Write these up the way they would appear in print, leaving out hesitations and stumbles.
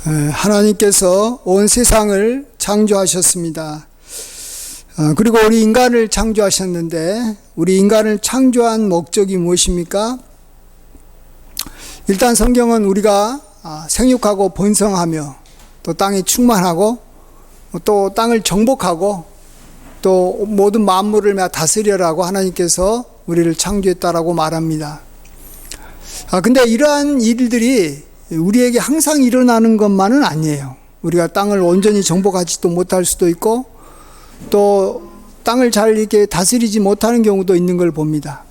하나님께서 온 세상을 창조하셨습니다. 그리고 우리 인간을 창조하셨는데 우리 인간을 창조한 목적이 무엇입니까? 일단 성경은 우리가 생육하고 번성하며 또 땅에 충만하고 또 땅을 정복하고 또 모든 만물을 다스려라고 하나님께서 우리를 창조했다라고 말합니다. 근데 이러한 일들이 우리에게 항상 일어나는 것만은 아니에요. 우리가 땅을 온전히 정복하지도 못할 수도 있고 또 땅을 잘 이렇게 다스리지 못하는 경우도 있는 걸 봅니다.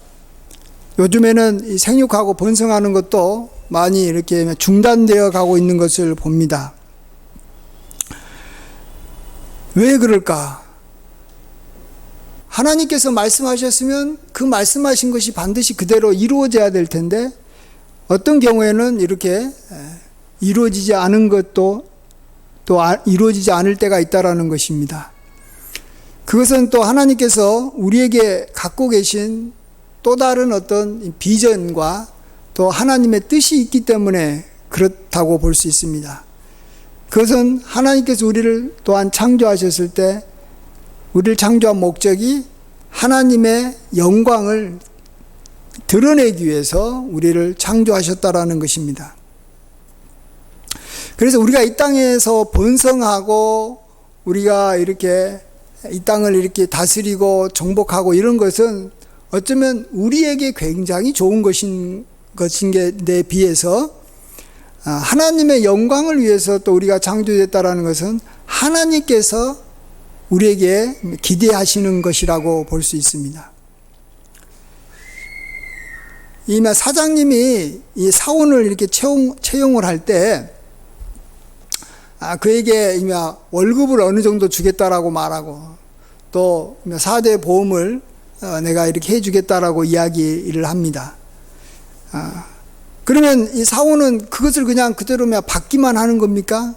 요즘에는 이 생육하고 번성하는 것도 많이 이렇게 중단되어 가고 있는 것을 봅니다. 왜 그럴까? 하나님께서 말씀하셨으면 그 말씀하신 것이 반드시 그대로 이루어져야 될 텐데 어떤 경우에는 이렇게 이루어지지 않은 것도 또 이루어지지 않을 때가 있다라는 것입니다. 그것은 또 하나님께서 우리에게 갖고 계신 또 다른 어떤 비전과 또 하나님의 뜻이 있기 때문에 그렇다고 볼 수 있습니다. 그것은 하나님께서 우리를 또한 창조하셨을 때 우리를 창조한 목적이 하나님의 영광을 드러내기 위해서 우리를 창조하셨다라는 것입니다. 그래서 우리가 이 땅에서 번성하고 우리가 이렇게 이 땅을 이렇게 다스리고 정복하고 이런 것은 어쩌면 우리에게 굉장히 좋은 것인 데 비해서 하나님의 영광을 위해서 또 우리가 창조됐다라는 것은 하나님께서 우리에게 기대하시는 것이라고 볼 수 있습니다. 이 사장님이 이 사원을 이렇게 채용을 할 때 그에게 월급을 어느 정도 주겠다라고 말하고 또 4대 보험을 내가 이렇게 해주겠다라고 이야기를 합니다. 그러면 이 사원은 그것을 그냥 그대로 받기만 하는 겁니까?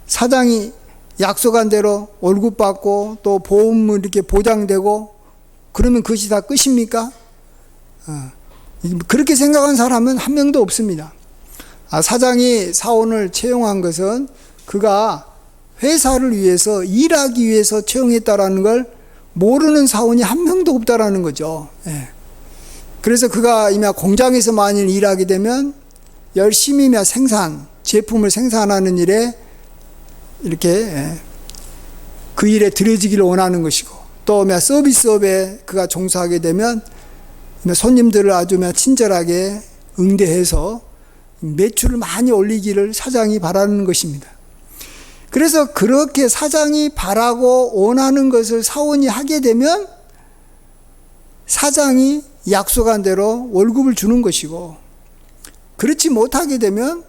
사장이 약속한 대로 월급 받고 또 보험을 이렇게 보장되고 그러면 그것이 다 끝입니까? 그렇게 생각한 사람은 한 명도 없습니다. 사장이 사원을 채용한 것은 그가 회사를 위해서 일하기 위해서 채용했다라는 걸 모르는 사원이 한 명도 없다라는 거죠. 그래서 그가 공장에서 만일 일하게 되면 열심히 제품을 생산하는 일에 이렇게 그 일에 들여지기를 원하는 것이고 또 서비스업에 그가 종사하게 되면 손님들을 아주 친절하게 응대해서 매출을 많이 올리기를 사장이 바라는 것입니다. 그래서 그렇게 사장이 바라고 원하는 것을 사원이 하게 되면 사장이 약속한 대로 월급을 주는 것이고 그렇지 못하게 되면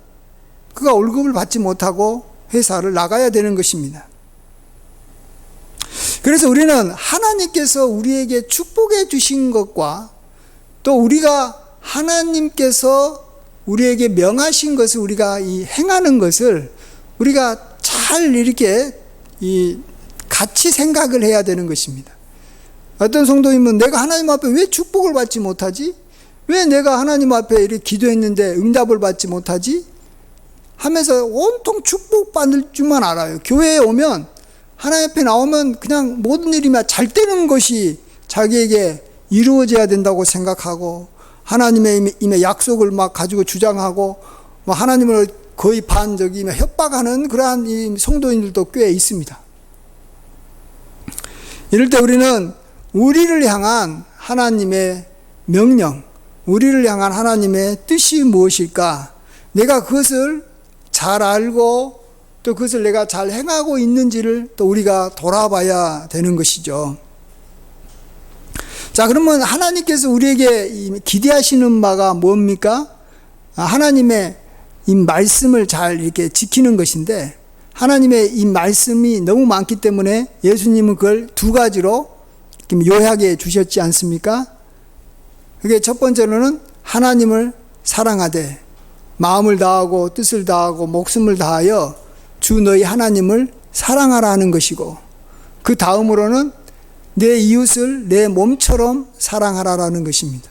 그가 월급을 받지 못하고 회사를 나가야 되는 것입니다. 그래서 우리는 하나님께서 우리에게 축복해 주신 것과 또 우리가 하나님께서 우리에게 명하신 것을 우리가 행하는 것을 우리가 잘 이렇게 같이 생각을 해야 되는 것입니다. 어떤 성도님은 내가 하나님 앞에 왜 축복을 받지 못하지? 왜 내가 하나님 앞에 이렇게 기도했는데 응답을 받지 못하지? 하면서 온통 축복받을 줄만 알아요. 교회에 오면 하나님 앞에 나오면 그냥 모든 일이 잘 되는 것이 자기에게 이루어져야 된다고 생각하고 하나님의 약속을 가지고 주장하고 하나님을 거의 협박하는 그러한 성도인들도 꽤 있습니다. 이럴 때 우리는 우리를 향한 하나님의 명령, 우리를 향한 하나님의 뜻이 무엇일까? 내가 그것을 잘 알고 또 그것을 내가 잘 행하고 있는지를 또 우리가 돌아봐야 되는 것이죠. 자, 그러면 하나님께서 우리에게 기대하시는 바가 뭡니까? 하나님의 이 말씀을 잘 이렇게 지키는 것인데 하나님의 이 말씀이 너무 많기 때문에 예수님은 그걸 두 가지로 요약해 주셨지 않습니까? 그게 첫 번째로는 하나님을 사랑하되 마음을 다하고 뜻을 다하고 목숨을 다하여 주 너희 하나님을 사랑하라 하는 것이고 그 다음으로는 내 이웃을 내 몸처럼 사랑하라라는 것입니다.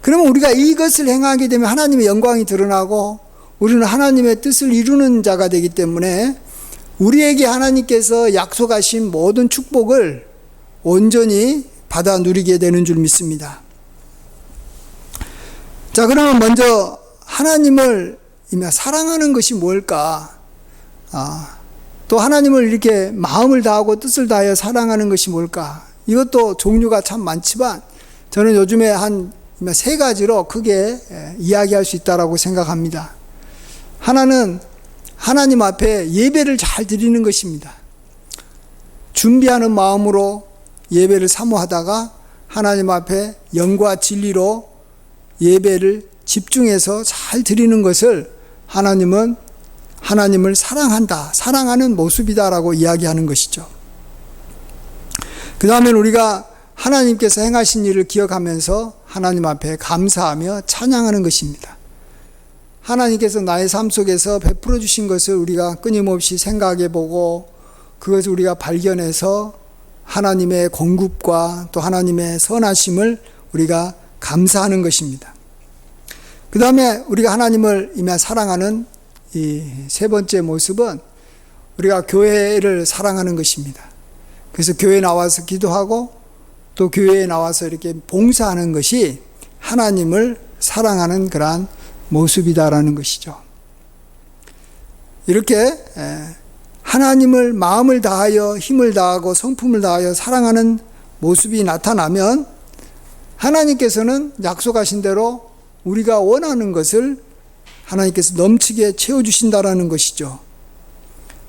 그러면 우리가 이것을 행하게 되면 하나님의 영광이 드러나고 우리는 하나님의 뜻을 이루는 자가 되기 때문에 우리에게 하나님께서 약속하신 모든 축복을 온전히 받아 누리게 되는 줄 믿습니다. 자, 그러면 먼저 하나님을 사랑하는 것이 뭘까? 또 하나님을 이렇게 마음을 다하고 뜻을 다하여 사랑하는 것이 뭘까? 이것도 종류가 참 많지만 저는 요즘에 한 세 가지로 크게 이야기할 수 있다고 생각합니다. 하나는 하나님 앞에 예배를 잘 드리는 것입니다. 준비하는 마음으로 예배를 사모하다가 하나님 앞에 영과 진리로 예배를 집중해서 잘 드리는 것을 하나님은 하나님을 사랑한다, 사랑하는 모습이다라고 이야기하는 것이죠. 그 다음에 우리가 하나님께서 행하신 일을 기억하면서 하나님 앞에 감사하며 찬양하는 것입니다. 하나님께서 나의 삶 속에서 베풀어 주신 것을 우리가 끊임없이 생각해 보고 그것을 우리가 발견해서 하나님의 공급과 또 하나님의 선하심을 우리가 감사하는 것입니다. 그 다음에 우리가 하나님을 사랑하는 이 세 번째 모습은 우리가 교회를 사랑하는 것입니다. 그래서 교회에 나와서 기도하고 또 교회에 나와서 이렇게 봉사하는 것이 하나님을 사랑하는 그러한 모습이다라는 것이죠. 이렇게 하나님을 마음을 다하여 힘을 다하고 성품을 다하여 사랑하는 모습이 나타나면 하나님께서는 약속하신 대로 우리가 원하는 것을 하나님께서 넘치게 채워주신다라는 것이죠.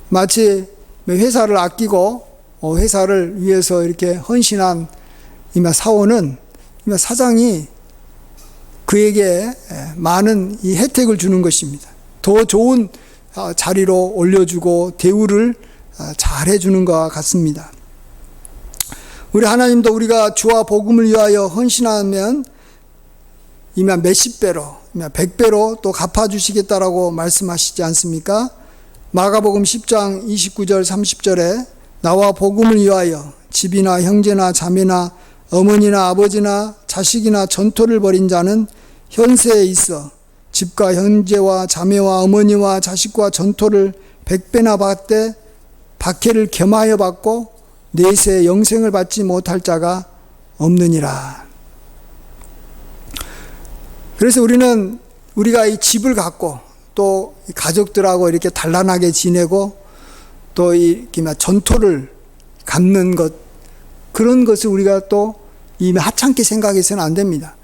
마치 회사를 아끼고 회사를 위해서 이렇게 헌신한 사원은 사장이 그에게 많은 이 혜택을 주는 것입니다. 더 좋은 자리로 올려주고 대우를 잘해주는 것과 같습니다. 우리 하나님도 우리가 주와 복음을 위하여 헌신하면 몇십 배로, 100배로 또 갚아주시겠다라고 말씀하시지 않습니까? 마가복음 10장 29절 30절에 나와 복음을 위하여 집이나 형제나 자매나 어머니나 아버지나 자식이나 전토를 벌인 자는 현세에 있어 집과 형제와 자매와 어머니와 자식과 전토를 100배나 받되 박해를 겸하여 받고 내세 영생을 받지 못할 자가 없느니라. 그래서 우리가 이 집을 갖고 또 가족들하고 이렇게 단란하게 지내고 또 이렇게 전토를 갚는 것, 그런 것을 우리가 또 이미 하찮게 생각해서는 안 됩니다.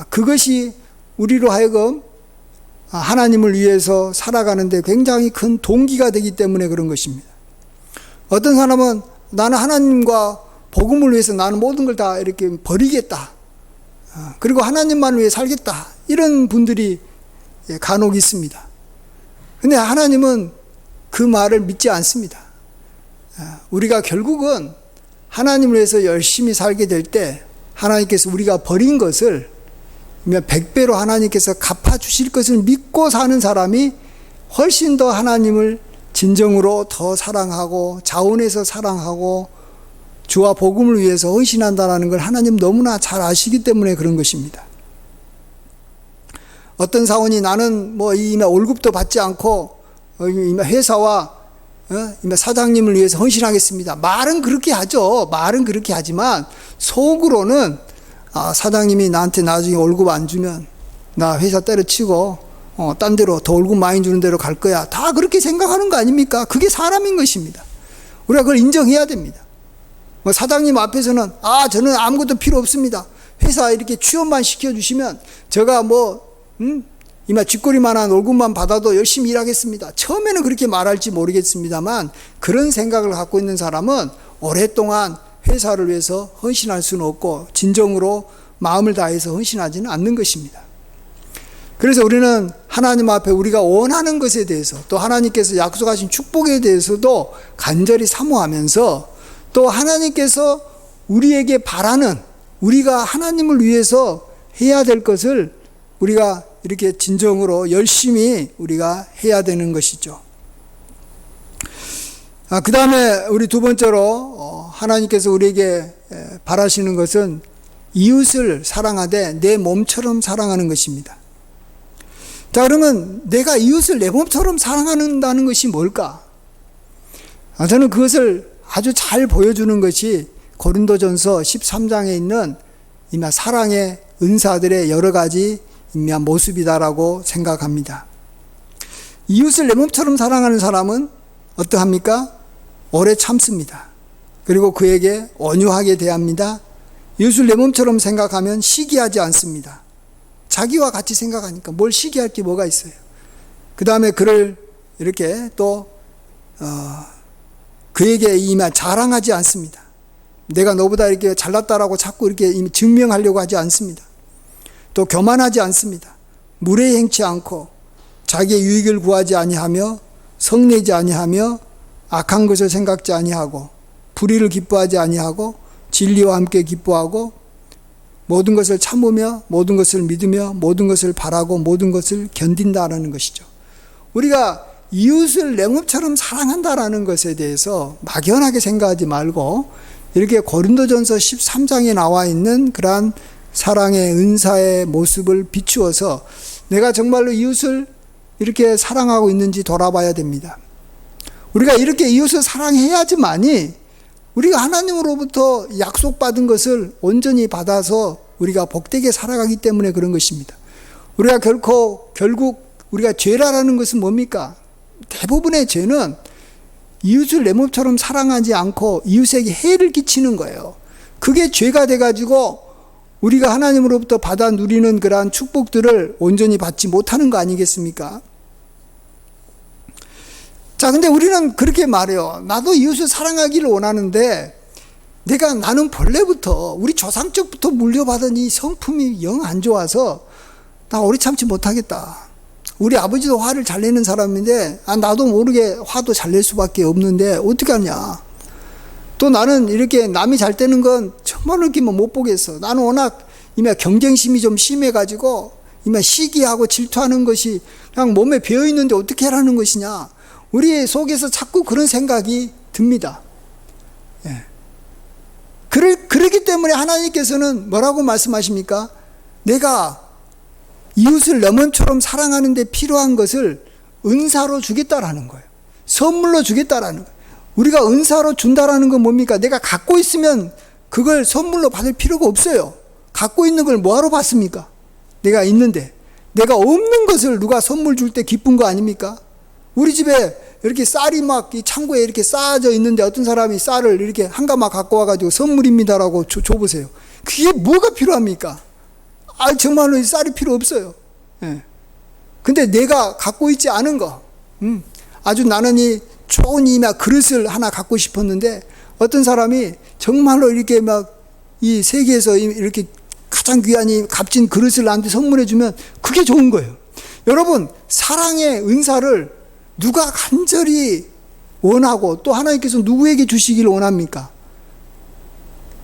그것이 우리로 하여금 하나님을 위해서 살아가는데 굉장히 큰 동기가 되기 때문에 그런 것입니다. 어떤 사람은 나는 하나님과 복음을 위해서 나는 모든 걸 다 이렇게 버리겠다, 그리고 하나님만을 위해 살겠다, 이런 분들이 간혹 있습니다. 근데 하나님은 그 말을 믿지 않습니다. 우리가 결국은 하나님을 위해서 열심히 살게 될 때 하나님께서 우리가 버린 것을 100배로 하나님께서 갚아주실 것을 믿고 사는 사람이 훨씬 더 하나님을 진정으로 더 사랑하고 자원해서 사랑하고 주와 복음을 위해서 헌신한다는 걸 하나님 너무나 잘 아시기 때문에 그런 것입니다. 어떤 사원이 나는 월급도 받지 않고 회사와 사장님을 위해서 헌신하겠습니다. 말은 그렇게 하죠. 말은 그렇게 하지만 속으로는 사장님이 나한테 나중에 월급 안 주면 나 회사 때려치고 딴 데로 더 월급 많이 주는 데로 갈 거야. 다 그렇게 생각하는 거 아닙니까? 그게 사람인 것입니다. 우리가 그걸 인정해야 됩니다. 사장님 앞에서는 저는 아무것도 필요 없습니다. 회사 이렇게 취업만 시켜주시면 제가 쥐꼬리만한 월급만 받아도 열심히 일하겠습니다. 처음에는 그렇게 말할지 모르겠습니다만 그런 생각을 갖고 있는 사람은 오랫동안 회사를 위해서 헌신할 수는 없고 진정으로 마음을 다해서 헌신하지는 않는 것입니다. 그래서 우리는 하나님 앞에 우리가 원하는 것에 대해서 또 하나님께서 약속하신 축복에 대해서도 간절히 사모하면서 또 하나님께서 우리에게 바라는, 우리가 하나님을 위해서 해야 될 것을 우리가 이렇게 진정으로 열심히 우리가 해야 되는 것이죠. 그 다음에 우리 두 번째로 하나님께서 우리에게 바라시는 것은 이웃을 사랑하되 내 몸처럼 사랑하는 것입니다. 자, 그러면 내가 이웃을 내 몸처럼 사랑한다는 것이 뭘까? 저는 그것을 아주 잘 보여주는 것이 고린도전서 13장에 있는 이마 사랑의 은사들의 여러 가지 모습이다라고 생각합니다. 이웃을 내 몸처럼 사랑하는 사람은 어떠합니까? 오래 참습니다. 그리고 그에게 온유하게 대합니다. 이웃을 내 몸처럼 생각하면 시기하지 않습니다. 자기와 같이 생각하니까 뭘 시기할 게 뭐가 있어요. 그 다음에 그를 이렇게 또 그에게 이마 자랑하지 않습니다. 내가 너보다 이렇게 잘났다라고 자꾸 이렇게 증명하려고 하지 않습니다. 또 교만하지 않습니다. 무례히 행치 않고 자기의 유익을 구하지 아니하며 성내지 아니하며 악한 것을 생각지 아니하고 불의를 기뻐하지 아니하고 진리와 함께 기뻐하고 모든 것을 참으며 모든 것을 믿으며 모든 것을 바라고 모든 것을 견딘다라는 것이죠. 우리가 이웃을 내 몸처럼 사랑한다라는 것에 대해서 막연하게 생각하지 말고 이렇게 고린도전서 13장에 나와 있는 그러한 사랑의 은사의 모습을 비추어서 내가 정말로 이웃을 이렇게 사랑하고 있는지 돌아봐야 됩니다. 우리가 이렇게 이웃을 사랑해야지만이 우리가 하나님으로부터 약속받은 것을 온전히 받아서 우리가 복되게 살아가기 때문에 그런 것입니다. 우리가 결국 우리가 죄라는 것은 뭡니까? 대부분의 죄는 이웃을 내 몸처럼 사랑하지 않고 이웃에게 해를 끼치는 거예요. 그게 죄가 돼가지고 우리가 하나님으로부터 받아 누리는 그러한 축복들을 온전히 받지 못하는 거 아니겠습니까? 자, 근데 우리는 그렇게 말해요. 나도 이웃을 사랑하기를 원하는데 나는 본래부터 우리 조상 쪽부터 물려받은 이 성품이 영 안 좋아서 나 오래 참지 못하겠다. 우리 아버지도 화를 잘 내는 사람인데 나도 모르게 화도 잘 낼 수밖에 없는데 어떻게 하냐. 또 나는 이렇게 남이 잘 되는 건 정말로 이렇게 못 보겠어. 나는 워낙 이미 경쟁심이 좀 심해가지고 이미 시기하고 질투하는 것이 그냥 몸에 배어있는데 어떻게 하라는 것이냐. 우리 속에서 자꾸 그런 생각이 듭니다. 예. 그렇기 때문에 하나님께서는 뭐라고 말씀하십니까? 내가 이웃을 내 몸처럼 사랑하는 데 필요한 것을 은사로 주겠다라는 거예요. 선물로 주겠다라는 거예요. 우리가 은사로 준다라는 건 뭡니까? 내가 갖고 있으면 그걸 선물로 받을 필요가 없어요. 갖고 있는 걸 뭐하러 받습니까? 내가 있는데. 내가 없는 것을 누가 선물 줄 때 기쁜 거 아닙니까? 우리 집에 이렇게 쌀이 막 이 창고에 이렇게 쌓아져 있는데 어떤 사람이 쌀을 이렇게 한 가마 갖고 와가지고 선물입니다라고 줘보세요. 그게 뭐가 필요합니까? 정말로 쌀이 필요 없어요. 예. 근데 내가 갖고 있지 않은 거, 아주 나는 이 좋은 그릇을 하나 갖고 싶었는데 어떤 사람이 정말로 이렇게 막 이 세계에서 이렇게 가장 귀한 이 값진 그릇을 나한테 선물해 주면 그게 좋은 거예요. 여러분, 사랑의 은사를 누가 간절히 원하고 또 하나님께서 누구에게 주시기를 원합니까?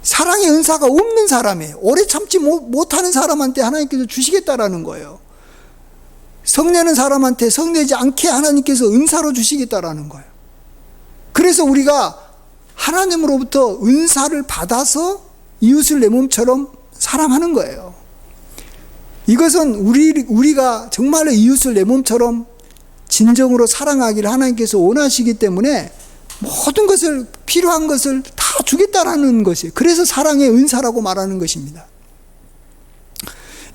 사랑의 은사가 없는 사람이에요. 오래 참지 못하는 사람한테 하나님께서 주시겠다라는 거예요. 성내는 사람한테 성내지 않게 하나님께서 은사로 주시겠다라는 거예요. 그래서 우리가 하나님으로부터 은사를 받아서 이웃을 내 몸처럼 사랑하는 거예요. 이것은 우리가 정말로 이웃을 내 몸처럼 진정으로 사랑하기를 하나님께서 원하시기 때문에 모든 것을 필요한 것을 다 주겠다라는 것이에요. 그래서 사랑의 은사라고 말하는 것입니다.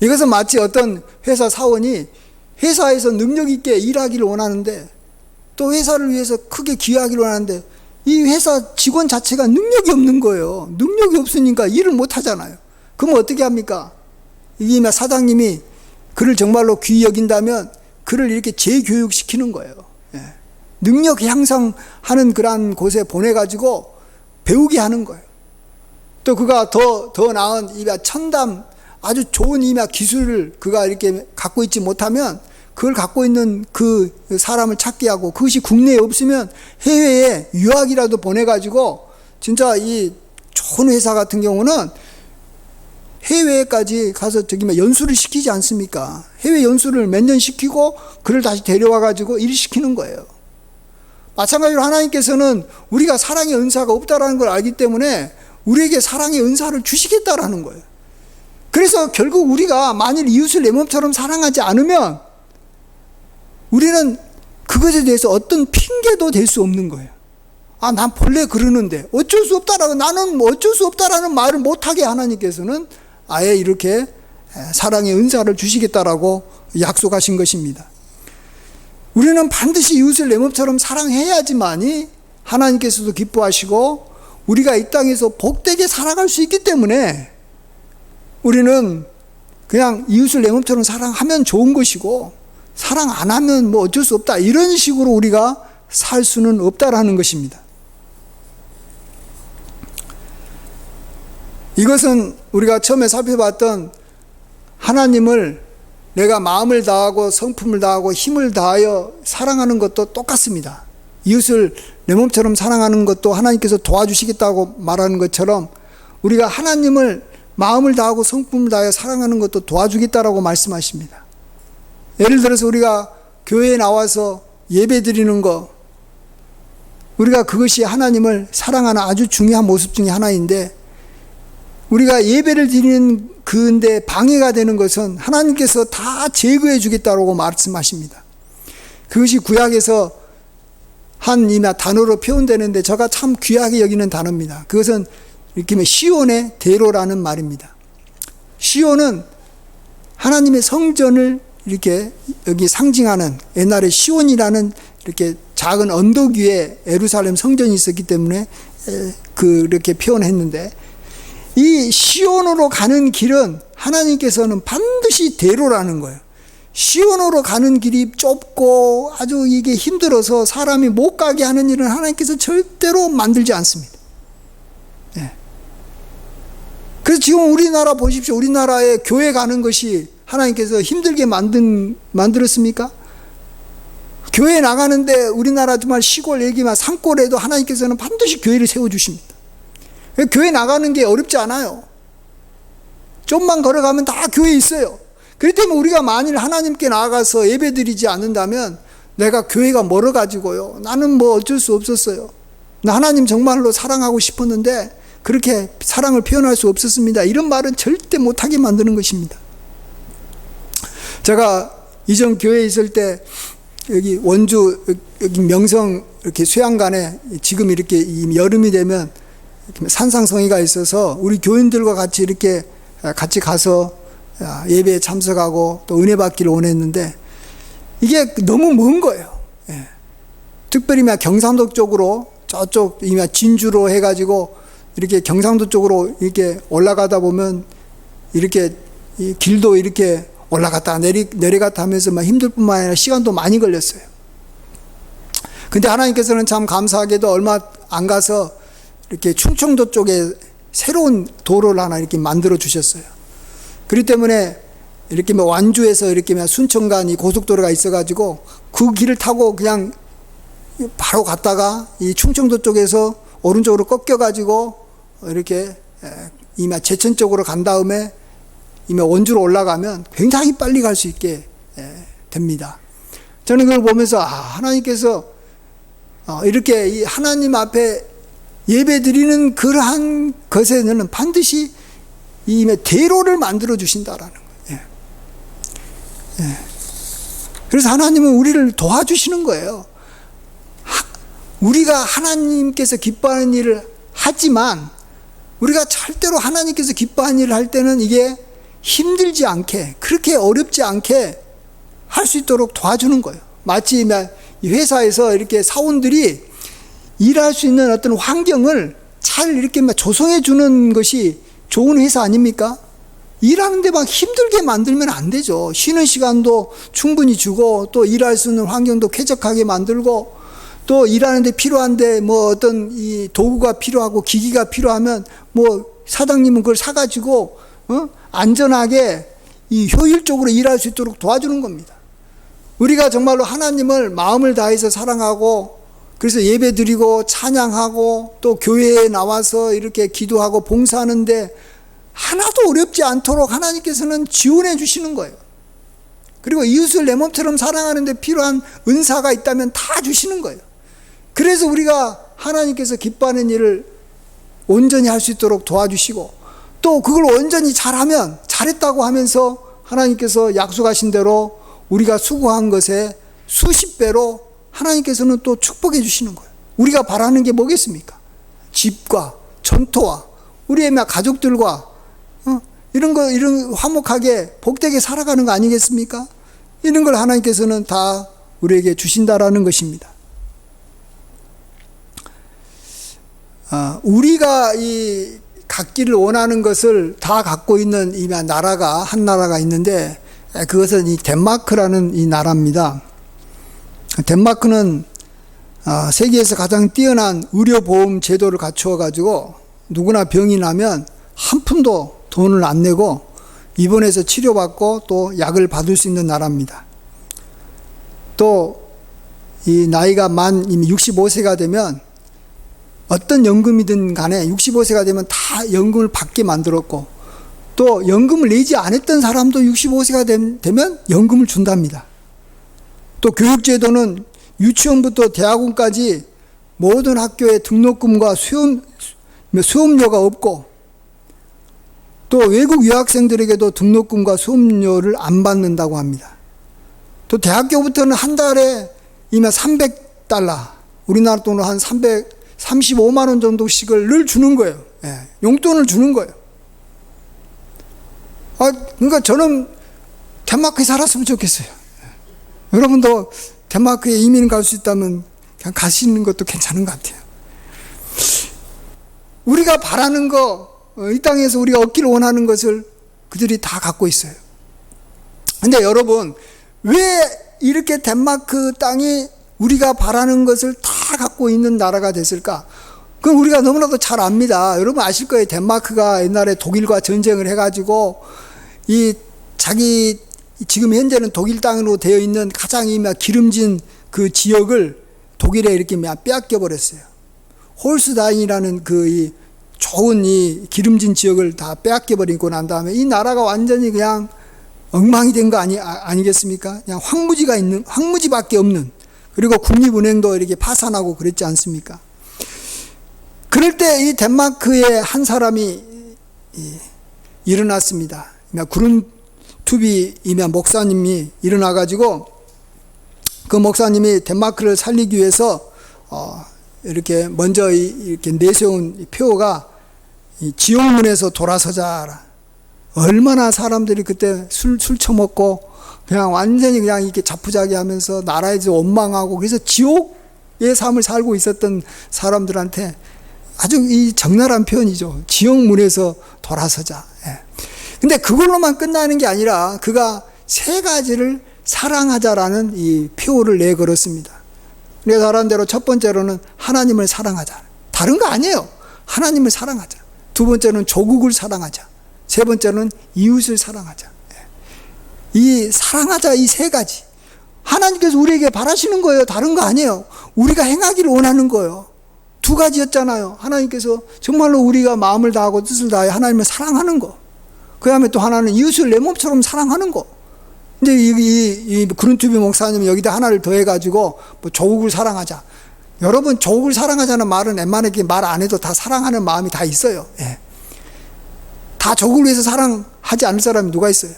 이것은 마치 어떤 회사 사원이 회사에서 능력 있게 일하기를 원하는데 또 회사를 위해서 크게 기여하기를 원하는데 이 회사 직원 자체가 능력이 없는 거예요. 능력이 없으니까 일을 못 하잖아요. 그럼 어떻게 합니까? 이 사장님이 그를 정말로 귀히 여긴다면 그를 이렇게 재교육시키는 거예요. 예. 능력 향상하는 그러한 곳에 보내가지고 배우게 하는 거예요. 또 그가 더 나은 첨단 아주 좋은 기술을 그가 이렇게 갖고 있지 못하면 그걸 갖고 있는 그 사람을 찾게 하고 그것이 국내에 없으면 해외에 유학이라도 보내가지고 진짜 이 좋은 회사 같은 경우는 해외까지 가서 연수를 시키지 않습니까? 해외 연수를 몇 년 시키고 그를 다시 데려와가지고 일시키는 거예요. 마찬가지로 하나님께서는 우리가 사랑의 은사가 없다라는 걸 알기 때문에 우리에게 사랑의 은사를 주시겠다라는 거예요. 그래서 결국 우리가 만일 이웃을 내 몸처럼 사랑하지 않으면 우리는 그것에 대해서 어떤 핑계도 될 수 없는 거예요. 아, 난 본래 그러는데 어쩔 수 없다라고, 나는 뭐 어쩔 수 없다라는 말을 못하게 하나님께서는 아예 이렇게 사랑의 은사를 주시겠다라고 약속하신 것입니다. 우리는 반드시 이웃을 내 몸처럼 사랑해야지만이 하나님께서도 기뻐하시고 우리가 이 땅에서 복되게 살아갈 수 있기 때문에 우리는 그냥 이웃을 내 몸처럼 사랑하면 좋은 것이고 사랑 안 하면 뭐 어쩔 수 없다, 이런 식으로 우리가 살 수는 없다라는 것입니다. 이것은 우리가 처음에 살펴봤던 하나님을 내가 마음을 다하고 성품을 다하고 힘을 다하여 사랑하는 것도 똑같습니다. 이웃을 내 몸처럼 사랑하는 것도 하나님께서 도와주시겠다고 말하는 것처럼 우리가 하나님을 마음을 다하고 성품을 다하여 사랑하는 것도 도와주겠다라고 말씀하십니다. 예를 들어서 우리가 교회에 나와서 예배 드리는 거, 우리가 그것이 하나님을 사랑하는 아주 중요한 모습 중에 하나인데, 우리가 예배를 드리는 그인데 방해가 되는 것은 하나님께서 다 제거해 주겠다고 말씀하십니다. 그것이 구약에서 한 단어로 표현되는데 제가 참 귀하게 여기는 단어입니다. 그것은 이렇게 시온의 대로라는 말입니다. 시온은 하나님의 성전을 이렇게 여기 상징하는, 옛날에 시온이라는 이렇게 작은 언덕 위에 예루살렘 성전이 있었기 때문에 그렇게 표현했는데, 이 시온으로 가는 길은 하나님께서는 반드시 대로라는 거예요. 시온으로 가는 길이 좁고 아주 이게 힘들어서 사람이 못 가게 하는 일은 하나님께서 절대로 만들지 않습니다. 예. 그래서 지금 우리나라 보십시오. 우리나라에 교회 가는 것이 하나님께서 힘들게 만들었습니까? 교회 나가는데 우리나라 정말 시골 얘기만 산골에도 하나님께서는 반드시 교회를 세워주십니다. 교회 나가는 게 어렵지 않아요. 좀만 걸어가면 다 교회 있어요. 그렇기 때문에 우리가 만일 하나님께 나아가서 예배드리지 않는다면 내가 교회가 멀어가지고요, 나는 뭐 어쩔 수 없었어요, 나 하나님 정말로 사랑하고 싶었는데 그렇게 사랑을 표현할 수 없었습니다, 이런 말은 절대 못하게 만드는 것입니다. 제가 이전 교회에 있을 때 여기 원주 여기 명성 이렇게 수양관에 지금 이렇게 여름이 되면 산상성의가 있어서 우리 교인들과 같이 이렇게 같이 가서 예배에 참석하고 또 은혜 받기를 원했는데 이게 너무 먼 거예요. 예. 특별히 경상도 쪽으로 저쪽 진주로 해가지고 이렇게 경상도 쪽으로 이렇게 올라가다 보면 이렇게 이 길도 이렇게 올라갔다 내려갔다 하면서 막 힘들 뿐만 아니라 시간도 많이 걸렸어요. 근데 하나님께서는 참 감사하게도 얼마 안 가서 이렇게 충청도 쪽에 새로운 도로를 하나 이렇게 만들어 주셨어요. 그렇기 때문에 이렇게 완주에서 이렇게 순천간 이 고속도로가 있어가지고 그 길을 타고 그냥 바로 갔다가 이 충청도 쪽에서 오른쪽으로 꺾여가지고 이렇게 제천 쪽으로 간 다음에 원주로 올라가면 굉장히 빨리 갈 수 있게 됩니다. 저는 그걸 보면서 하나님께서 이렇게 이 하나님 앞에 예배 드리는 그러한 것에는 반드시 이 대로를 만들어 주신다라는 거예요. 그래서 하나님은 우리를 도와주시는 거예요. 우리가 하나님께서 기뻐하는 일을 하지만 우리가 절대로 하나님께서 기뻐하는 일을 할 때는 이게 힘들지 않게, 그렇게 어렵지 않게 할 수 있도록 도와주는 거예요. 마치 회사에서 이렇게 사원들이 일할 수 있는 어떤 환경을 잘 이렇게 조성해 주는 것이 좋은 회사 아닙니까? 일하는데 막 힘들게 만들면 안 되죠. 쉬는 시간도 충분히 주고 또 일할 수 있는 환경도 쾌적하게 만들고 또 일하는데 필요한데 어떤 이 도구가 필요하고 기기가 필요하면 사장님은 그걸 사가지고 안전하게 이 효율적으로 일할 수 있도록 도와주는 겁니다. 우리가 정말로 하나님을 마음을 다해서 사랑하고 그래서 예배 드리고 찬양하고 또 교회에 나와서 이렇게 기도하고 봉사하는데 하나도 어렵지 않도록 하나님께서는 지원해 주시는 거예요. 그리고 이웃을 내 몸처럼 사랑하는데 필요한 은사가 있다면 다 주시는 거예요. 그래서 우리가 하나님께서 기뻐하는 일을 온전히 할 수 있도록 도와주시고 또 그걸 온전히 잘하면 잘했다고 하면서 하나님께서 약속하신 대로 우리가 수고한 것에 수십 배로 하나님께서는 또 축복해 주시는 거예요. 우리가 바라는 게 뭐겠습니까? 집과 전토와 우리의 가족들과 이런 화목하게 복되게 살아가는 거 아니겠습니까? 이런 걸 하나님께서는 다 우리에게 주신다라는 것입니다. 우리가 이 갖기를 원하는 것을 다 갖고 있는 이 나라가 한 나라가 있는데, 그것은 이 덴마크라는 이 나라입니다. 덴마크는 세계에서 가장 뛰어난 의료보험 제도를 갖추어 가지고 누구나 병이 나면 한 푼도 돈을 안 내고 입원해서 치료받고 또 약을 받을 수 있는 나라입니다. 또 이 나이가 만 65세가 되면 어떤 연금이든 간에 65세가 되면 다 연금을 받게 만들었고, 또 연금을 내지 않았던 사람도 65세가 되면 연금을 준답니다. 또 교육제도는 유치원부터 대학원까지 모든 학교에 등록금과 수업료가 없고, 또 외국 유학생들에게도 등록금과 수업료를 안 받는다고 합니다. 또 대학교부터는 한 달에 이면 $300, 우리나라 돈으로 한 335만 원 정도씩을 늘 주는 거예요. 용돈을 주는 거예요. 그러니까 저는 덴마크에 살았으면 좋겠어요. 여러분도 덴마크에 이민 갈 수 있다면 그냥 가시는 것도 괜찮은 것 같아요. 우리가 바라는 거, 이 땅에서 우리가 얻기를 원하는 것을 그들이 다 갖고 있어요. 근데 여러분, 왜 이렇게 덴마크 땅이 우리가 바라는 것을 다 갖고 있는 나라가 됐을까? 그건 우리가 너무나도 잘 압니다. 여러분 아실 거예요. 덴마크가 옛날에 독일과 전쟁을 해가지고 지금 현재는 독일 땅으로 되어 있는 가장 기름진 그 지역을 독일에 이렇게 빼앗겨 버렸어요. 홀스다인이라는 이 좋은 이 기름진 지역을 다 빼앗겨 버리고 난 다음에 이 나라가 완전히 그냥 엉망이 된 거 아니겠습니까? 그냥 황무지밖에 없는, 그리고 국립은행도 이렇게 파산하고 그랬지 않습니까? 그럴 때 이 덴마크의 한 사람이 일어났습니다. 구른투비 목사님이 일어나가지고, 그 목사님이 덴마크를 살리기 위해서 이렇게 먼저 이렇게 내세운 표어가 지옥문에서 돌아서자. 얼마나 사람들이 그때 술 처먹고 그냥 완전히 그냥 이렇게 자포자기하면서 나라에서 원망하고, 그래서 지옥의 삶을 살고 있었던 사람들한테 아주 이 적나라한 표현이죠. 지옥문에서 돌아서자. 근데 그걸로만 끝나는 게 아니라 그가 세 가지를 사랑하자라는 이 표어를 내걸었습니다. 내가 말한 대로 첫 번째로는 하나님을 사랑하자. 다른 거 아니에요. 하나님을 사랑하자. 두 번째는 조국을 사랑하자. 세 번째는 이웃을 사랑하자. 이 사랑하자, 이 세 가지. 하나님께서 우리에게 바라시는 거예요. 다른 거 아니에요. 우리가 행하기를 원하는 거예요. 두 가지였잖아요. 하나님께서 정말로 우리가 마음을 다하고 뜻을 다해 하나님을 사랑하는 거. 그 다음에 또 하나는 이웃을 내 몸처럼 사랑하는 거. 근데 이 구른투비 목사님은 여기다 하나를 더해가지고 조국을 사랑하자. 여러분, 조국을 사랑하자는 말은 웬만하게 말 안 해도 다 사랑하는 마음이 다 있어요. 다 조국을 위해서 사랑하지 않을 사람이 누가 있어요?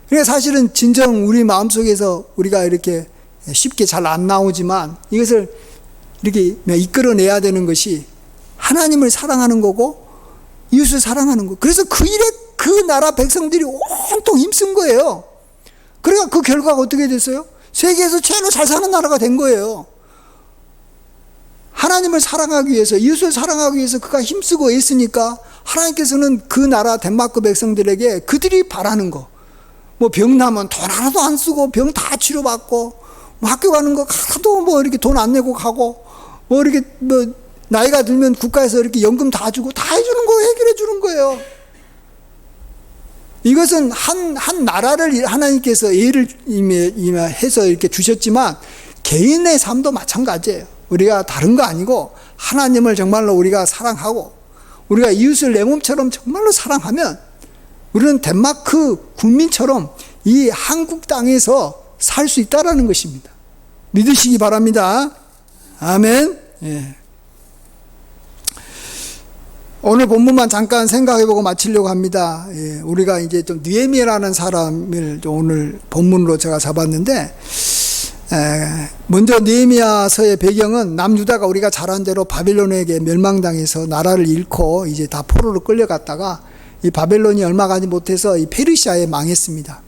그러니까 사실은 진정 우리 마음속에서 우리가 이렇게 쉽게 잘 안 나오지만 이것을 이렇게 이끌어내야 되는 것이 하나님을 사랑하는 거고 이웃을 사랑하는 거. 그래서 그 일에 그 나라 백성들이 온통 힘쓴 거예요. 그러니까 그 결과가 어떻게 됐어요? 세계에서 제일로 잘 사는 나라가 된 거예요. 하나님을 사랑하기 위해서, 이웃을 사랑하기 위해서 그가 힘쓰고 애쓰니까 하나님께서는 그 나라 덴마크 백성들에게 그들이 바라는 거, 병 나면 돈 하나도 안 쓰고 병 다 치료받고, 학교 가는 거 하나도 이렇게 돈 안 내고 가고, 이렇게 나이가 들면 국가에서 이렇게 연금 다 주고 다 해주는 거, 해결해 주는 거예요. 이것은 한 나라를 하나님께서 예를 해서 이렇게 주셨지만 개인의 삶도 마찬가지예요. 우리가 다른 거 아니고 하나님을 정말로 우리가 사랑하고 우리가 이웃을 내 몸처럼 정말로 사랑하면 우리는 덴마크 국민처럼 이 한국 땅에서 살 수 있다라는 것입니다. 믿으시기 바랍니다. 아멘. 예. 오늘 본문만 잠깐 생각해보고 마치려고 합니다. 예, 우리가 이제 좀 느헤미야라는 사람을 오늘 본문으로 제가 잡았는데, 먼저 느헤미야서의 배경은 남유다가 우리가 잘 안 대로 바벨론에게 멸망당해서 나라를 잃고 이제 다 포로로 끌려갔다가 이 바벨론이 얼마 가지 못해서 이 페르시아에 망했습니다.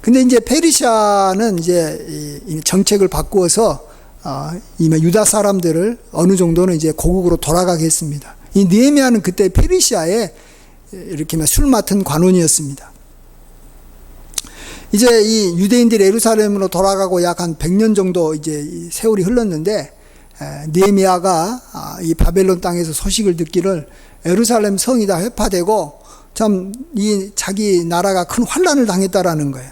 근데 이제 페르시아는 이제 이 정책을 바꾸어서 유다 사람들을 어느 정도는 이제 고국으로 돌아가게 했습니다. 이 느헤미야는 그때 페르시아에 이렇게 술 맡은 관원이었습니다. 이제 이 유대인들이 예루살렘으로 돌아가고 약 한 100년 정도 이제 세월이 흘렀는데, 느헤미야가 이 바벨론 땅에서 소식을 듣기를 예루살렘 성이 다 회파되고 참 이 자기 나라가 큰 환난을 당했다라는 거예요.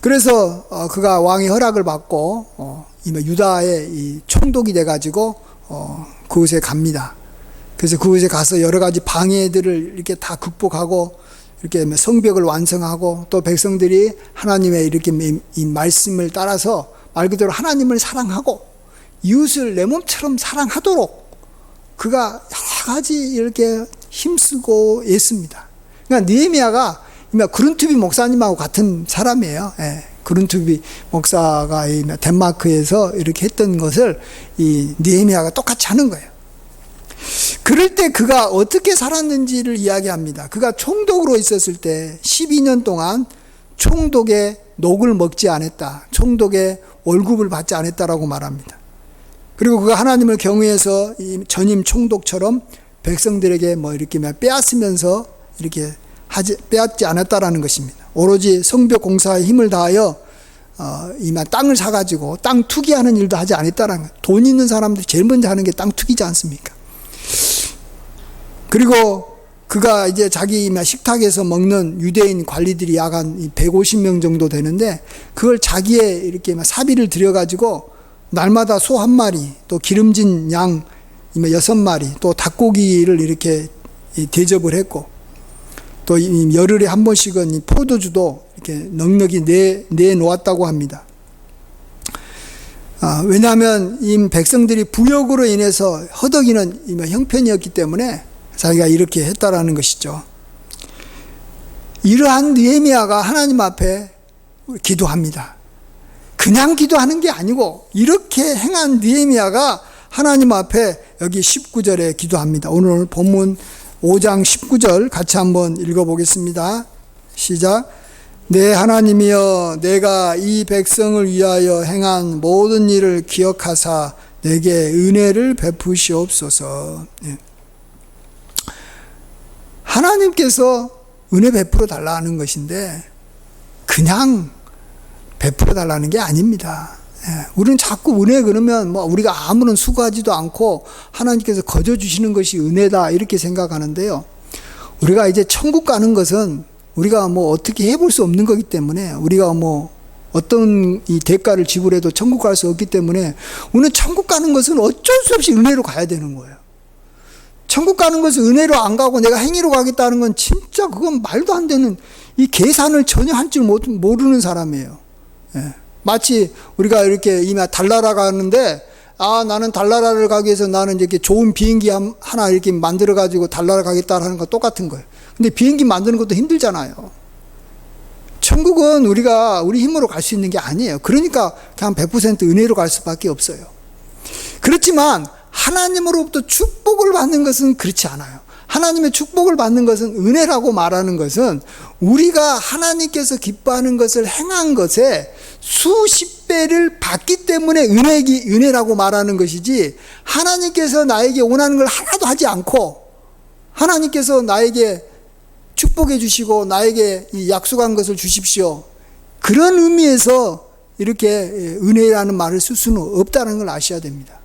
그래서 그가 왕의 허락을 받고 유다의 이 총독이 돼가지고 그곳에 갑니다. 그래서 그곳에 가서 여러 가지 방해들을 이렇게 다 극복하고 이렇게 성벽을 완성하고 또 백성들이 하나님의 이렇게 이 말씀을 따라서 말 그대로 하나님을 사랑하고 이웃을 내 몸처럼 사랑하도록 그가 여러 가지 이렇게 힘쓰고 애씁니다. 그러니까 느헤미야가 그룬투비 목사님하고 같은 사람이에요. 그룬투비 목사가 덴마크에서 이렇게 했던 것을 이 느헤미야가 똑같이 하는 거예요. 그럴 때 그가 어떻게 살았는지를 이야기합니다. 그가 총독으로 있었을 때 12년 동안 총독의 녹을 먹지 않았다. 총독의 월급을 받지 않았다라고 말합니다. 그리고 그가 하나님을 경외해서 이 전임 총독처럼 백성들에게 이렇게 빼앗으면서 이렇게 빼앗지 않았다라는 것입니다. 오로지 성벽 공사에 힘을 다하여 이만 땅을 사가지고 땅 투기하는 일도 하지 않았다라는 거예요. 돈 있는 사람들이 제일 먼저 하는 게 땅 투기지 않습니까? 그리고 그가 이제 자기 식탁에서 먹는 유대인 관리들이 약 한 150명 정도 되는데 그걸 자기의 이렇게 사비를 들여가지고 날마다 소 1마리 또 기름진 양 6마리 또 닭고기를 이렇게 대접을 했고 또 열흘에 한 번씩은 포도주도 이렇게 넉넉히 내놓았다고 합니다. 왜냐하면 이 백성들이 부역으로 인해서 허덕이는 형편이었기 때문에 자기가 이렇게 했다라는 것이죠. 이러한 느헤미야가 하나님 앞에 기도합니다. 그냥 기도하는 게 아니고 이렇게 행한 느헤미야가 하나님 앞에 여기 19절에 기도합니다. 오늘 본문 5장 19절 같이 한번 읽어보겠습니다. 시작. 내 하나님이여 내가 이 백성을 위하여 행한 모든 일을 기억하사 내게 은혜를 베푸시옵소서. 하나님께서 은혜 베풀어 달라는 것인데 그냥 베풀어 달라는 게 아닙니다. 우리는 자꾸 은혜 그러면 우리가 아무런 수고하지도 않고 하나님께서 거저 주시는 것이 은혜다 이렇게 생각하는데요. 우리가 이제 천국 가는 것은 우리가 어떻게 해볼 수 없는 거기 때문에 우리가 어떤 이 대가를 지불해도 천국 갈 수 없기 때문에 우리는 천국 가는 것은 어쩔 수 없이 은혜로 가야 되는 거예요. 천국 가는 것은 은혜로 안 가고 내가 행위로 가겠다는 건 진짜 그건 말도 안 되는 이 계산을 전혀 할 줄 모르는 사람이에요. 마치 우리가 이렇게 이미 달나라 가는데 나는 달나라를 가기 위해서 나는 이렇게 좋은 비행기 하나 이렇게 만들어 가지고 달나라 가겠다 하는 거 똑같은 거예요. 근데 비행기 만드는 것도 힘들잖아요. 천국은 우리가 우리 힘으로 갈 수 있는 게 아니에요. 그러니까 그냥 100% 은혜로 갈 수밖에 없어요. 그렇지만 하나님으로부터 축복을 받는 것은 그렇지 않아요. 하나님의 축복을 받는 것은 은혜라고 말하는 것은 우리가 하나님께서 기뻐하는 것을 행한 것에 수십 배를 받기 때문에 은혜라고 말하는 것이지 하나님께서 나에게 원하는 걸 하나도 하지 않고 하나님께서 나에게 축복해 주시고 나에게 이 약속한 것을 주십시오. 그런 의미에서 이렇게 은혜라는 말을 쓸 수는 없다는 걸 아셔야 됩니다.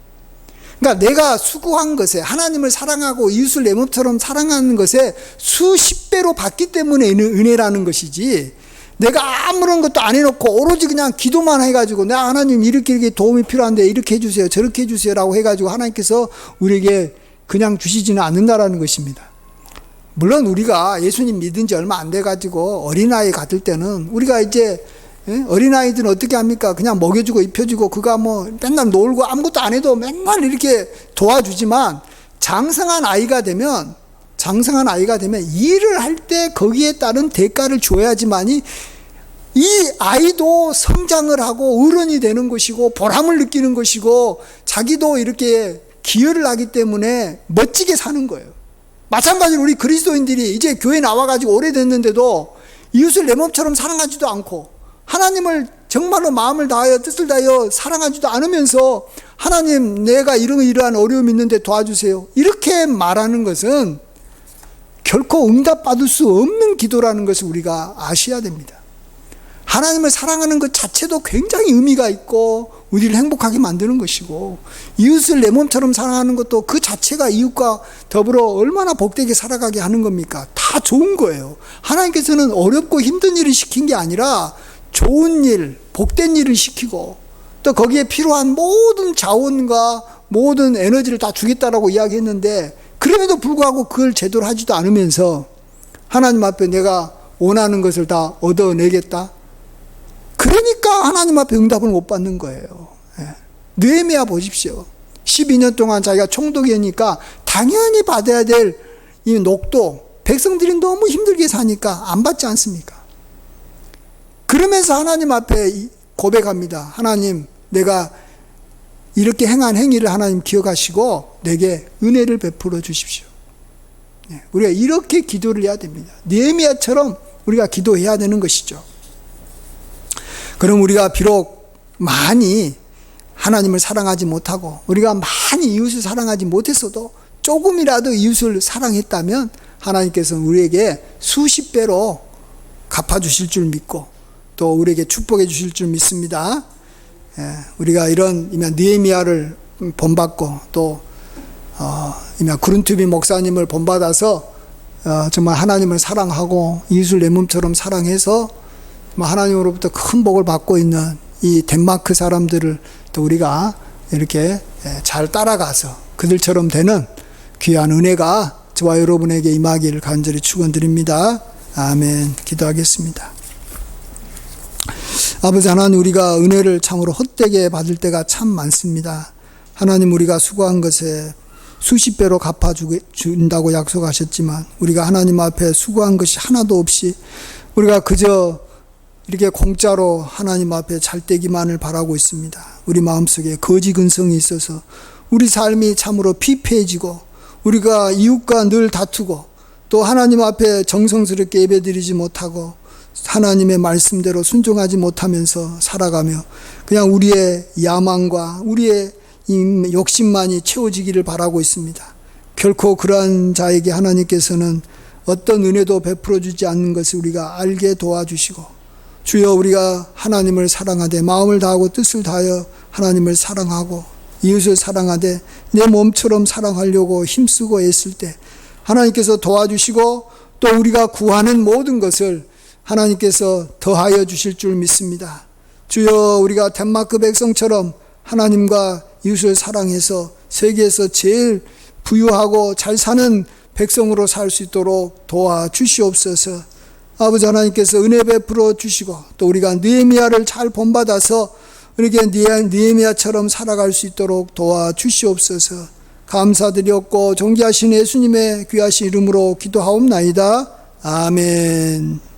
그러니까 내가 수고한 것에 하나님을 사랑하고 이웃을 내 몸처럼 사랑하는 것에 수십 배로 받기 때문에 은혜라는 것이지 내가 아무런 것도 안 해놓고 오로지 그냥 기도만 해가지고 내가 하나님 이렇게 도움이 필요한데 이렇게 해주세요 저렇게 해주세요 라고 해가지고 하나님께서 우리에게 그냥 주시지는 않는다라는 것입니다. 물론 우리가 예수님 믿은 지 얼마 안 돼가지고 어린아이 같을 때는 우리가 이제 어린아이들은 어떻게 합니까? 그냥 먹여주고 입혀주고 그가 맨날 놀고 아무것도 안 해도 맨날 이렇게 도와주지만 장성한 아이가 되면 일을 할 때 거기에 따른 대가를 줘야지만이 이 아이도 성장을 하고 어른이 되는 것이고 보람을 느끼는 것이고 자기도 이렇게 기여를 하기 때문에 멋지게 사는 거예요. 마찬가지로 우리 그리스도인들이 이제 교회 나와가지고 오래됐는데도 이웃을 내 몸처럼 사랑하지도 않고 하나님을 정말로 마음을 다하여 뜻을 다하여 사랑하지도 않으면서 하나님 내가 이러한 어려움이 있는데 도와주세요, 이렇게 말하는 것은 결코 응답받을 수 없는 기도라는 것을 우리가 아셔야 됩니다. 하나님을 사랑하는 것 자체도 굉장히 의미가 있고 우리를 행복하게 만드는 것이고, 이웃을 내 몸처럼 사랑하는 것도 그 자체가 이웃과 더불어 얼마나 복되게 살아가게 하는 겁니까? 다 좋은 거예요. 하나님께서는 어렵고 힘든 일을 시킨 게 아니라 좋은 일, 복된 일을 시키고 또 거기에 필요한 모든 자원과 모든 에너지를 다 주겠다라고 이야기했는데, 그럼에도 불구하고 그걸 제대로 하지도 않으면서 하나님 앞에 내가 원하는 것을 다 얻어내겠다, 그러니까 하나님 앞에 응답을 못 받는 거예요. 느헤미야 보십시오. 12년 동안 자기가 총독이니까 당연히 받아야 될 이 녹도, 백성들이 너무 힘들게 사니까 안 받지 않습니까? 그러면서 하나님 앞에 고백합니다. 하나님, 내가 이렇게 행한 행위를 하나님 기억하시고 내게 은혜를 베풀어 주십시오. 우리가 이렇게 기도를 해야 됩니다. 느헤미야처럼 우리가 기도해야 되는 것이죠. 그럼 우리가 비록 많이 하나님을 사랑하지 못하고 우리가 많이 이웃을 사랑하지 못했어도 조금이라도 이웃을 사랑했다면 하나님께서는 우리에게 수십 배로 갚아주실 줄 믿고 또 우리에게 축복해 주실 줄 믿습니다. 우리가 이런 느헤미야를 본받고 또 구른투비 목사님을 본받아서 정말 하나님을 사랑하고 이웃을 내 몸처럼 사랑해서 하나님으로부터 큰 복을 받고 있는 이 덴마크 사람들을 또 우리가 이렇게 잘 따라가서 그들처럼 되는 귀한 은혜가 저와 여러분에게 임하기를 간절히 축원드립니다. 아멘. 기도하겠습니다. 아버지 하나님, 우리가 은혜를 참으로 헛되게 받을 때가 참 많습니다. 하나님, 우리가 수고한 것에 수십 배로 갚아준다고 약속하셨지만 우리가 하나님 앞에 수고한 것이 하나도 없이 우리가 그저 이렇게 공짜로 하나님 앞에 잘되기만을 바라고 있습니다. 우리 마음속에 거지 근성이 있어서 우리 삶이 참으로 피폐해지고 우리가 이웃과 늘 다투고 또 하나님 앞에 정성스럽게 예배드리지 못하고 하나님의 말씀대로 순종하지 못하면서 살아가며 그냥 우리의 야망과 우리의 욕심만이 채워지기를 바라고 있습니다. 결코 그러한 자에게 하나님께서는 어떤 은혜도 베풀어 주지 않는 것을 우리가 알게 도와주시고, 주여 우리가 하나님을 사랑하되 마음을 다하고 뜻을 다하여 하나님을 사랑하고 이웃을 사랑하되 내 몸처럼 사랑하려고 힘쓰고 애쓸 때 하나님께서 도와주시고 또 우리가 구하는 모든 것을 하나님께서 더하여 주실 줄 믿습니다. 주여 우리가 덴마크 백성처럼 하나님과 이웃을 사랑해서 세계에서 제일 부유하고 잘 사는 백성으로 살 수 있도록 도와주시옵소서. 아버지 하나님께서 은혜 베풀어 주시고 또 우리가 느헤미야를 잘 본받아서 이렇게 느헤미야처럼 살아갈 수 있도록 도와주시옵소서. 감사드렸고 존귀하신 예수님의 귀하신 이름으로 기도하옵나이다. 아멘.